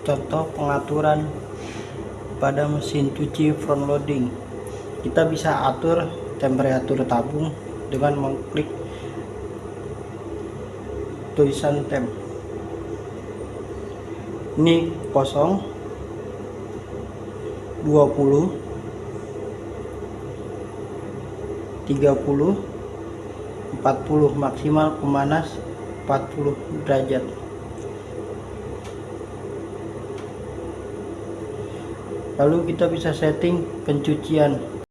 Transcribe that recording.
Contoh pengaturan pada mesin cuci front loading. Kita bisa atur temperatur tabung dengan mengklik tulisan temp. Ini 0, 20, 30, 40, maksimal pemanas 40 derajat. Lalu kita bisa setting pencucian.